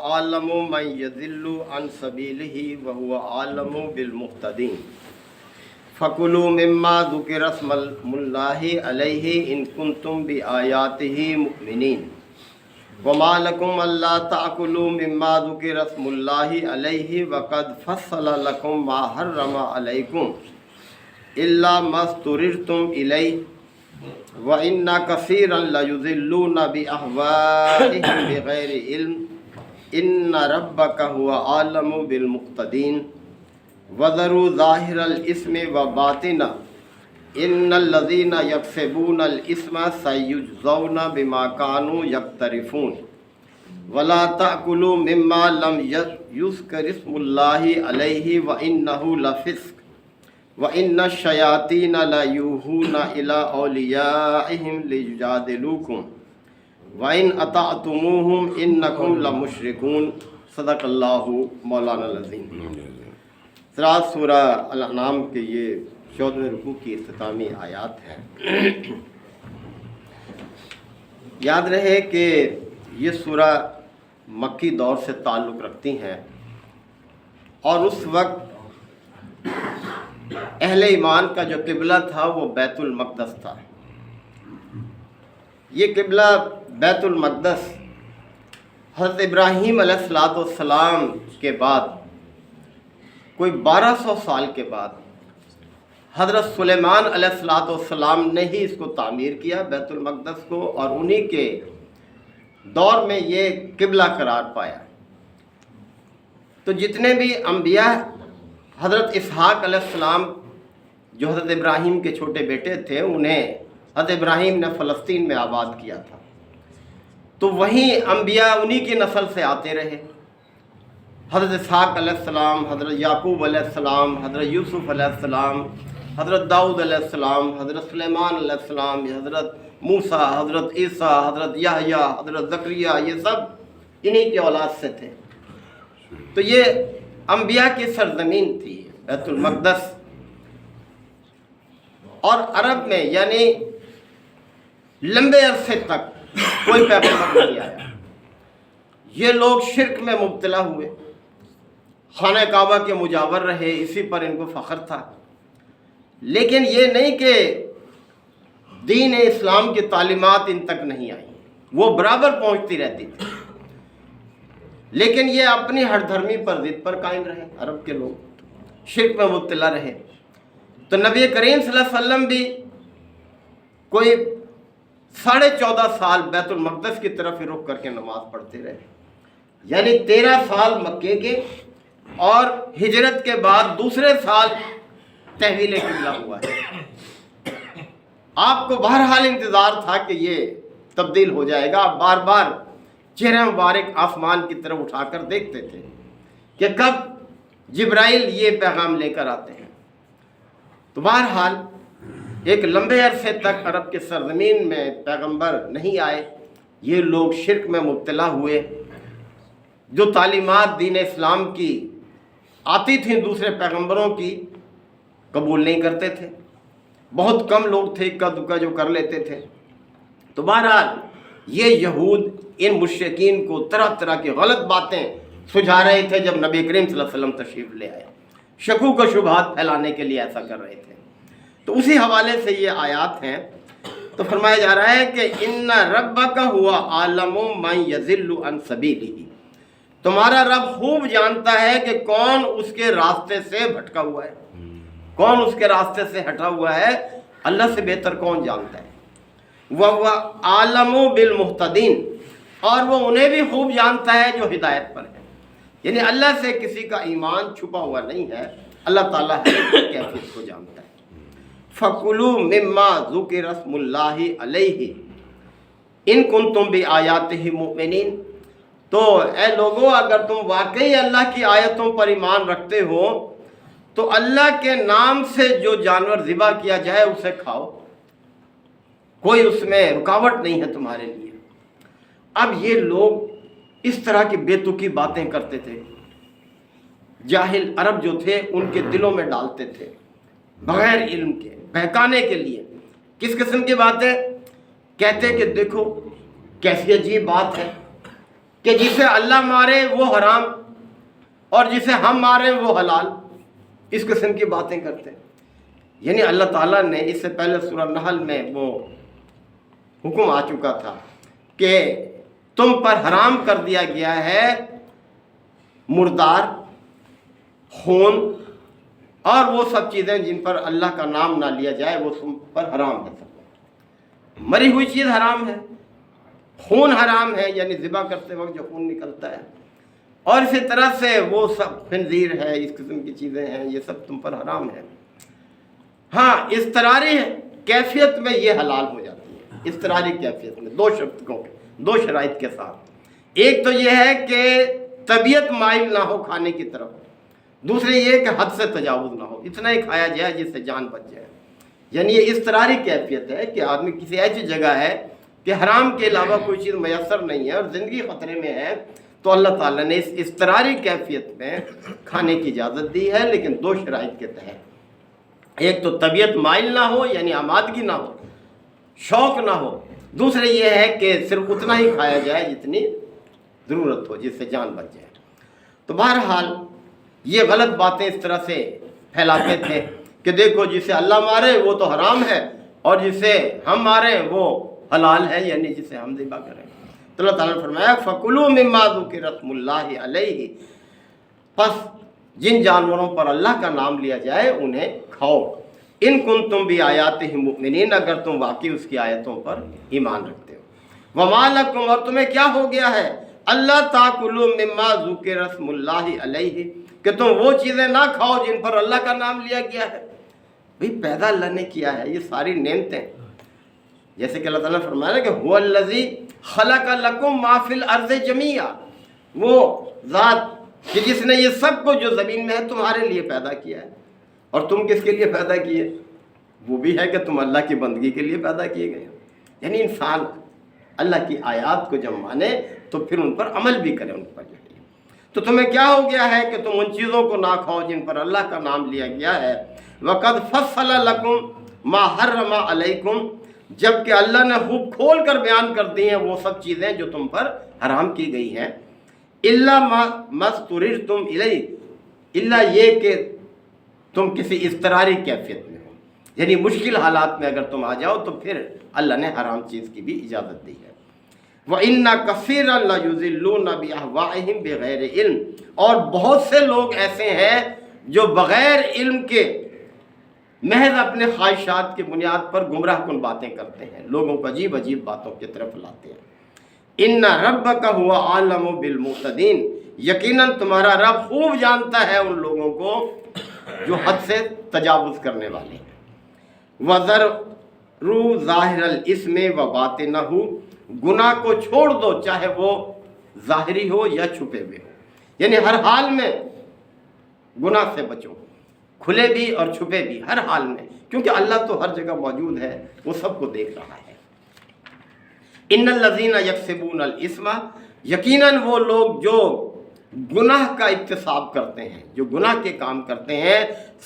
عالم من یضل عن سبیلہ وہو عالم بالمہتدین فکلوا مما ذکر اسم اللہ علیہ ان کنتم بآیاتہ مؤمنین وما لکم الا تأکلوا مما ذکر اسم اللہ علیہ وقد فصل لکم ما حرم علیکم الا ما اضطررتم الیہ وَإِنَّ كَثِيرًا لَيُضِلُّونَ بِأَهْوَائِهِمْ بِغَيْرِ عِلْمٍ إِنَّ رَبَّكَ هُوَ أَعْلَمُ بِالْمُهْتَدِينَ وَذَرُوا ظَاهِرَ الْإِثْمِ وَبَاطِنَهُ إِنَّ الَّذِينَ يَكْسِبُونَ الْإِثْمَ سَيُجْزَوْنَ بِمَا كَانُوا يَقْتَرِفُونَ وَلَا تَأْكُلُوا مِمَّا لَمْ يُذْكَرِ اسْمُ اللَّهِ عَلَيْهِ وَإِنَّهُ لَفِسْقٌ وَإِنَّ الشَّيَاطِينَ لَيُوحُونَ إِلَىٰ أَوْلِيَائِهِمْ لِيُجَادِلُوكُمْ وَإِنْ أَطَعْتُمُوهُمْ إِنَّكُمْ لَمُشْرِكُونَ صدق اللہ مولانا العظیم۔ سراج سورہ الانعام کے یہ 14ویں رکوع کی اختتامی آیات ہیں۔ یاد رہے کہ یہ سورہ مکی دور سے تعلق رکھتی ہیں اور اس وقت اہل ایمان کا جو قبلہ تھا وہ بیت المقدس تھا۔ یہ قبلہ بیت المقدس حضرت ابراہیم علیہ السلام کے بعد کوئی 1200 سال کے بعد حضرت سلیمان علیہ السلام نے ہی اس کو تعمیر کیا بیت المقدس کو، اور انہی کے دور میں یہ قبلہ قرار پایا۔ تو جتنے بھی انبیاء، حضرت اسحاق علیہ السلام جو حضرت ابراہیم کے چھوٹے بیٹے تھے، انہیں حضرت ابراہیم نے فلسطین میں آباد کیا تھا، تو وہیں انبیاء انہی کی نسل سے آتے رہے۔ حضرت اسحاق علیہ السلام، حضرت یعقوب علیہ السلام، حضرت یوسف علیہ السلام، حضرت داؤد علیہ السلام، حضرت سلیمان علیہ السلام، حضرت موسیٰ، حضرت عیسیٰ، حضرت یحییٰ، حضرت زکریا، یہ سب انہی کی اولاد سے تھے۔ تو یہ انبیاء کی سرزمین تھی بیت المقدس، اور عرب میں یعنی لمبے عرصے تک کوئی پیغمبر نہیں آیا۔ یہ لوگ شرک میں مبتلا ہوئے، خانہ کعبہ کے مجاور رہے، اسی پر ان کو فخر تھا، لیکن یہ نہیں کہ دین اسلام کی تعلیمات ان تک نہیں آئیں، وہ برابر پہنچتی رہتی تھی، لیکن یہ اپنی ہٹ دھرمی پر ضد پر قائم رہے۔ عرب کے لوگ شرک میں مبتلا رہے، تو نبی کریم صلی اللہ علیہ وسلم بھی کوئی 14.5 سال بیت المقدس کی طرف رخ کر کے نماز پڑھتے رہے، یعنی 13 سال مکے کے، اور ہجرت کے بعد دوسرے سال تحویل قبلہ ہوا ہے۔ آپ کو بہرحال انتظار تھا کہ یہ تبدیل ہو جائے گا، آپ بار بار چہرہ مبارک آسمان کی طرف اٹھا کر دیکھتے تھے کہ کب جبرائیل یہ پیغام لے کر آتے ہیں۔ تو بہرحال ایک لمبے عرصے تک عرب کے سرزمین میں پیغمبر نہیں آئے، یہ لوگ شرک میں مبتلا ہوئے، جو تعلیمات دین اسلام کی آتی تھیں دوسرے پیغمبروں کی قبول نہیں کرتے تھے، بہت کم لوگ تھے اکا دکا جو کر لیتے تھے۔ تو بہرحال یہ یہود ان مشرکین کو طرح طرح کی غلط باتیں سجھا رہے تھے جب نبی کریم صلی اللہ علیہ وسلم تشریف لے آئے، شکوک و شبہات پھیلانے کے لیے ایسا کر رہے تھے۔ تو اسی حوالے سے یہ آیات ہیں۔ تو فرمایا جا رہا ہے کہ ان ربک هو اعلم من یضل عن سبیلہ، تمہارا رب خوب جانتا ہے کہ کون اس کے راستے سے بھٹکا ہوا ہے، کون اس کے راستے سے ہٹا ہوا ہے، اللہ سے بہتر کون جانتا ہے۔ وَهُوَ أَعْلَمُ بِالْمُهْتَدِينَ، اور وہ انہیں بھی خوب جانتا ہے جو ہدایت پر ہے، یعنی اللہ سے کسی کا ایمان چھپا ہوا نہیں ہے، اللہ تعالیٰ ہر کیفیت کو جانتا ہے۔ فَكُلُوا مِمَّا ذُكِرَ اسْمُ اللَّهِ عَلَيْهِ إِن كُنتُم بِآيَاتِهِ مُؤْمِنِينَ، تو اے لوگو اگر تم واقعی اللہ کی آیتوں پر ایمان رکھتے ہو تو اللہ کے نام سے جو جانور ذبح کیا جائے اسے کھاؤ، کوئی اس میں رکاوٹ نہیں ہے تمہارے لیے۔ اب یہ لوگ اس طرح کی بے تکی باتیں کرتے تھے، جاہل عرب جو تھے ان کے دلوں میں ڈالتے تھے بغیر علم کے، بہکانے کے لیے۔ کس قسم کی باتیں کہتے کہ دیکھو کیسی عجیب بات ہے کہ جسے اللہ مارے وہ حرام اور جسے ہم مارے وہ حلال، اس قسم کی باتیں کرتے ہیں۔ یعنی اللہ تعالیٰ نے اس سے پہلے سورہ نحل میں وہ حکم آ چکا تھا کہ تم پر حرام کر دیا گیا ہے مردار، خون اور وہ سب چیزیں جن پر اللہ کا نام نہ لیا جائے، وہ تم پر حرام ہے۔ سب مری ہوئی چیز حرام ہے، خون حرام ہے، یعنی ذبح کرتے وقت جو خون نکلتا ہے، اور اسی طرح سے وہ سب خنزیر ہے، اس قسم کی چیزیں ہیں، یہ سب تم پر حرام ہے۔ ہاں اضطراری کیفیت میں یہ حلال ہو جاتی ہے، اضطراری کیفیت میں دو شرائط کے ساتھ۔ ایک تو یہ ہے کہ طبیعت مائل نہ ہو کھانے کی طرف، دوسرے یہ کہ حد سے تجاوز نہ ہو، اتنا ہی کھایا جائے جس سے جان بچ جائے۔ یعنی یہ اضطراری کیفیت ہے کہ آدمی کسی ایسی جگہ ہے کہ حرام کے علاوہ کوئی چیز میسر نہیں ہے اور زندگی خطرے میں ہے، تو اللہ تعالیٰ نے اس اضطراری کیفیت میں کھانے کی اجازت دی ہے، لیکن دو شرائط کے تحت۔ ایک تو طبیعت مائل نہ ہو، یعنی آمادگی نہ ہو، شوق نہ ہو، دوسرے یہ ہے کہ صرف اتنا ہی کھایا جائے جتنی ضرورت ہو، جس سے جان بچ جائے۔ تو بہرحال یہ غلط باتیں اس طرح سے پھیلاتے تھے کہ دیکھو جسے اللہ مارے وہ تو حرام ہے اور جسے ہم مارے وہ حلال ہے، یعنی جسے ہم ذبح کریں۔ تو اللہ تعالیٰ نے فرمایا فَكُلُوا مِمَّا ذُكِرَ اسْمُ اللَّهِ عَلَيْهِ، پس جن جانوروں پر اللہ کا نام لیا جائے انہیں کھاؤ، ان کنتم بِآیَاتِهِ مُؤْمِنِينَ، اگر تم واقعی اس کی آیتوں پر ایمان رکھتے ہو۔ وَمَا لَكُمْ، اور تمہیں کیا ہو گیا ہے، اللہ تَأْكُلُوا مِمَّا ذُكِرَ اسْمُ اللَّهِ عَلَيْهِ، کہ تم وہ چیزیں نہ کھاؤ جن پر اللہ کا نام لیا گیا ہے۔ بھئی پیدا اللہ نے کیا ہے، یہ ساری نعمتیں، جیسے کہ اللہ تعالیٰ نے فرمایا کہ هُوَ الَّذِي خَلَقَ لَكُم مَّا فِي الْأَرْضِ جَمِيعًا، وہ ذات کہ جس نے یہ سب کو جو زمین میں ہے تمہارے لیے پیدا کیا ہے۔ اور تم کس کے لیے پیدا کیے؟ وہ بھی ہے کہ تم اللہ کی بندگی کے لیے پیدا کیے گئے۔ یعنی انسان اللہ کی آیات کو جب مانے تو پھر ان پر عمل بھی کرے، ان پر جو ہے۔ تو تمہیں کیا ہو گیا ہے کہ تم ان چیزوں کو نہ کھاؤ جن پر اللہ کا نام لیا گیا ہے۔ وَقَدْ فَصَّلَ لَكُمْ مَا حَرَّمَ عَلَيْكُمْ، جبکہ اللہ نے خوب کھول کر بیان کر دی ہیں وہ سب چیزیں جو تم پر حرام کی گئی ہیں۔ إِلَّا مَا اضْطُرِرْتُمْ إِلَيْهِ، الا یہ کہ تم کسی اضطراری کیفیت میں ہو، یعنی مشکل حالات میں اگر تم آ جاؤ تو پھر اللہ نے حرام چیز کی بھی اجازت دی ہے۔ وَإِنَّ كَثِيرًا لَيُضِلُّونَ بِأَهْوَائِهِمْ بِغَيْرِ عِلْمٍ، اور بہت سے لوگ ایسے ہیں جو بغیر علم کے محض اپنے خواہشات کی بنیاد پر گمراہ کن باتیں کرتے ہیں، لوگوں کو عجیب عجیب باتوں کی طرف لاتے ہیں۔ ان ربک هو اعلم بالمعتدین، یقیناً تمہارا رب خوب جانتا ہے ان لوگوں کو جو حد سے تجاوز کرنے والے ہیں۔ وَذَرُوا ظَاهِرَ الْإِثْمِ وَبَاطِنَهُ، گناہ کو چھوڑ دو چاہے وہ ظاہری ہو یا چھپے ہوئے ہو، یعنی ہر حال میں گناہ سے بچو، کھلے بھی اور چھپے بھی، ہر حال میں، کیونکہ اللہ تو ہر جگہ موجود ہے، وہ سب کو دیکھ رہا ہے۔ ان الذین یکسبون الاسم، یقیناً وہ لوگ جو گناہ کا اکتساب کرتے ہیں، جو گناہ کے کام کرتے ہیں،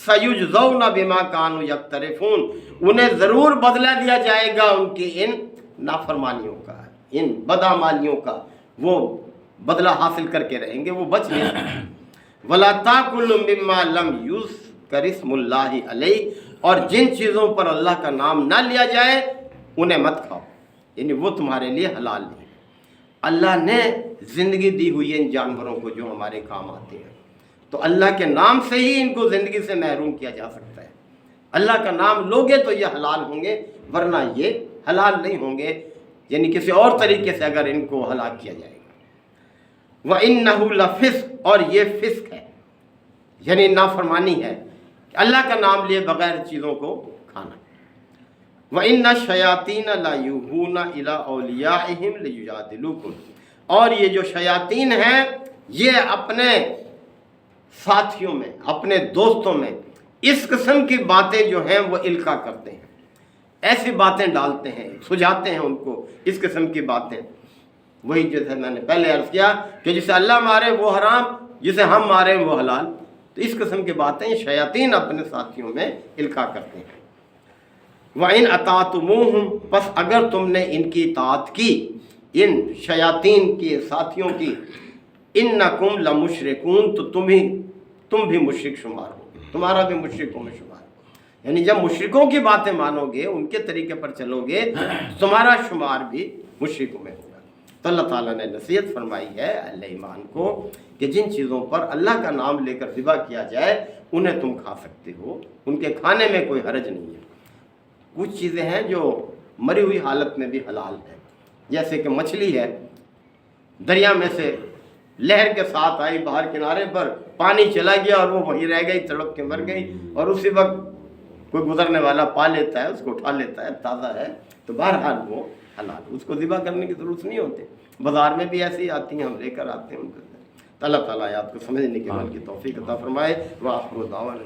سیجزون بما کانوا یقترفون، انہیں ضرور بدلہ دیا جائے گا ان کی ان نافرمانیوں کا، ان بدعمالیوں کا، وہ بدلہ حاصل کر کے رہیں گے، وہ بچ نہیں سکتے۔ ولا تاکلوا مما لم یذکر اسم اللہ علیہ، اور جن چیزوں پر اللہ کا نام نہ لیا جائے انہیں مت کھاؤ، یعنی وہ تمہارے لیے حلال نہیں۔ اللہ نے زندگی دی ہوئی ہے ان جانوروں کو جو ہمارے کام آتے ہیں، تو اللہ کے نام سے ہی ان کو زندگی سے محروم کیا جا سکتا ہے۔ اللہ کا نام لوگے تو یہ حلال ہوں گے، ورنہ یہ حلال نہیں ہوں گے، یعنی کسی اور طریقے سے اگر ان کو ہلاک کیا جائے گا۔ وَإِنَّهُ لَفِسْقٌ، اور یہ فسق ہے، یعنی نافرمانی ہے، اللہ کا نام لیے بغیر چیزوں کو کھانا۔ وَإِنَّ الشَّيَاطِينَ لَيُوحُونَ إِلَىٰ أَوْلِيَائِهِمْ لِيُجَادِلُوكُمْ، اور یہ جو شیاطین ہیں یہ اپنے ساتھیوں میں، اپنے دوستوں میں اس قسم کی باتیں جو ہیں وہ القاء کرتے ہیں، ایسی باتیں ڈالتے ہیں، سجاتے ہیں ان کو اس قسم کی باتیں۔ وہی جیسے میں نے پہلے عرض کیا کہ جسے اللہ مارے وہ حرام، جسے ہم مارے وہ حلال، تو اس قسم کی باتیں شیاطین اپنے ساتھیوں میں القاء کرتے ہیں۔ وَإِنْ أَطَعْتُمُوهُمْ، پس اگر تم نے ان کی اطاعت کی، ان شیاطین کے ساتھیوں کی انکم لمشرکون، تو تم بھی مشرک شمار ہو، تمہارا بھی مشرکوں میں شمار ہو، یعنی جب مشرکوں کی باتیں مانو گے، ان کے طریقے پر چلو گے، تمہارا شمار بھی مشرکوں میں ہوگا۔ تو اللہ تعالیٰ نے نصیحت فرمائی ہے اہل ایمان کو کہ جن چیزوں پر اللہ کا نام لے کر ذبح کیا جائے انہیں تم کھا سکتے ہو، ان کے کھانے میں کوئی حرج نہیں ہے۔ کچھ چیزیں ہیں جو مری ہوئی حالت میں بھی حلال ہے، جیسے کہ مچھلی ہے، دریا میں سے لہر کے ساتھ آئی، باہر کنارے پر پانی چلا گیا اور وہ وہیں رہ گئی، تڑپ کے مر گئی، اور اسی وقت کوئی گزرنے والا پا لیتا ہے، اس کو اٹھا لیتا ہے، تازہ ہے، تو بہرحال وہ حلال، اس کو ذبح کرنے کی ضرورت نہیں ہوتی۔ بازار میں بھی ایسی آتی ہیں، ہم لے کر آتے ہیں ان کو۔ تو اللہ تعالیٰ آیات کو سمجھنے کے عمل کی توفیق عطا فرمائے۔ وآخر دعوانا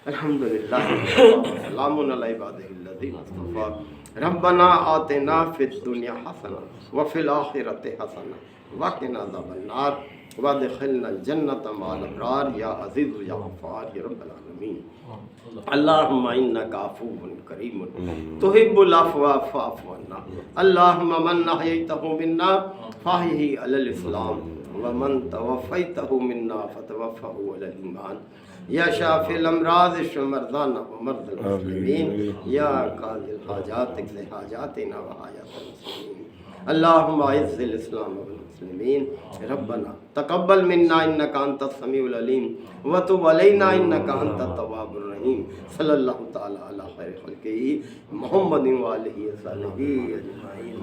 الحمدللہ سلام علی عبادہ الذین اصطفی ربنا آتنا فی الدنیا حسنہ وفی الآخرۃ حسنہ وقنا عذاب النار وادخلنا الجنۃ مع الابرار یا عزیز یا غفار یا رب العالمین۔ اللہم انک عفو کریم تحب العفو فاعف عنا، اللہم من احییتہ منا فاحیہ علی الاسلام ومن توفیتہ منا فتوفہ علی الایمان، یا شافی الامراض اشف مرضانا ومرضى المسلمین، یا قاضی الحاجات اقض حاجاتنا وحاجات المسلمین، اللہم اعز الاسلام والمسلمین، ربنا تقبل منا انک انت السمیع العلیم وتب علینا انک انت التواب الرحیم۔ صلی اللہ تعالی علی خیر خلقہ محمد وآلہ وصحبہ اجمعین۔